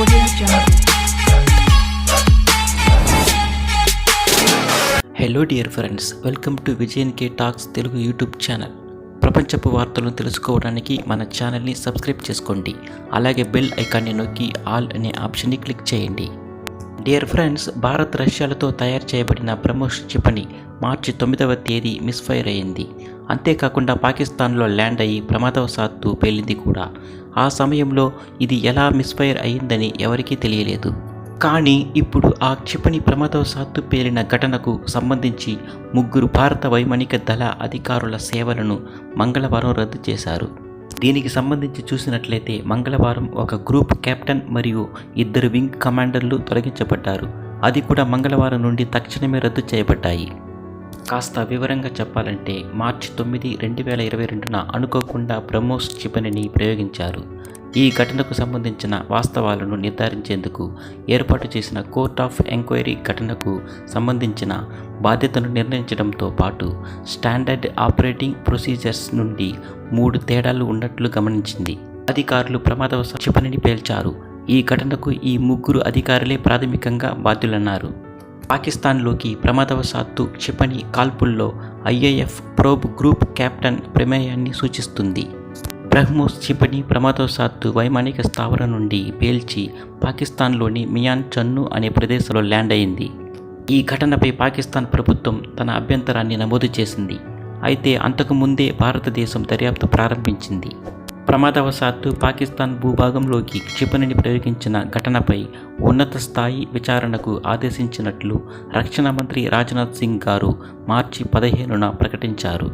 Hello dear friends, welcome to విజయన్కే talks Telugu YouTube channel. ప్రపంచపు వార్తలను తెలుసుకోవడానికి మన ఛానల్ని సబ్స్క్రైబ్ చేసుకోండి. అలాగే బెల్ ఐకాన్ని నొక్కి ఆల్ అనే ఆప్షన్ని క్లిక్ చేయండి. డియర్ ఫ్రెండ్స్, భారత్ రష్యాలతో తయారు చేయబడిన బ్రహ్మోస్ క్షిపణి మార్చి 9వ తేదీ మిస్ఫైర్ అయింది. అంతేకాకుండా పాకిస్తాన్లో ల్యాండ్ అయ్యి ప్రమాదవశాత్తు పేలింది కూడా. ఆ సమయంలో ఇది ఎలా మిస్ఫైర్ అయిందని ఎవరికీ తెలియలేదు. కానీ ఇప్పుడు ఆ క్షిపణి ప్రమాదవశాత్తు పేలిన ఘటనకు సంబంధించి 3 భారత వైమానిక దళ అధికారుల సేవలను మంగళవారం రద్దు చేశారు. దీనికి సంబంధించి చూసినట్లయితే మంగళవారం ఒక గ్రూప్ కెప్టెన్ మరియు 2 వింగ్ కమాండర్లు తొలగించబడ్డారు. అది కూడా మంగళవారం నుండి తక్షణమే రద్దు చేయబడ్డాయి. కాస్త వివరంగా చెప్పాలంటే మార్చి 9, 2022న అనుకోకుండా బ్రహ్మోస్ క్షిపణిని ప్రయోగించారు. ఈ ఘటనకు సంబంధించిన వాస్తవాలను నిర్ధారించేందుకు ఏర్పాటు చేసిన కోర్ట్ ఆఫ్ ఎంక్వైరీ ఘటనకు సంబంధించిన బాధ్యతను నిర్ణయించడంతో పాటు స్టాండర్డ్ ఆపరేటింగ్ ప్రొసీజర్స్ నుండి 3 తేడాలు ఉన్నట్లు గమనించింది. అధికారులు ప్రమాదవశాత్తు క్షిపణిని పేల్చారు. ఈ ఘటనకు ఈ 3 అధికారులే ప్రాథమికంగా బాధ్యులన్నారు. పాకిస్తాన్లోకి ప్రమాదవశాత్తు క్షిపణి కాల్పుల్లో IAF ప్రోబ్ గ్రూప్ కెప్టెన్ ప్రమేయాన్ని సూచిస్తుంది. బ్రహ్మోస్ క్షిపణి ప్రమాదవశాత్తు వైమానిక స్థావరం నుండి పేల్చి పాకిస్తాన్లోని మియాన్ చన్ను అనే ప్రదేశంలో ల్యాండ్ అయింది. ఈ ఘటనపై పాకిస్తాన్ ప్రభుత్వం తన అభ్యంతరాన్ని నమోదు చేసింది. అయితే అంతకుముందే భారతదేశం దర్యాప్తు ప్రారంభించింది. ప్రమాదవశాత్తు పాకిస్తాన్ భూభాగంలోకి క్షిపణిని ప్రయోగించిన ఘటనపై ఉన్నత స్థాయి విచారణకు ఆదేశించినట్లు రక్షణ మంత్రి రాజ్నాథ్ సింగ్ గారు మార్చి 15న ప్రకటించారు.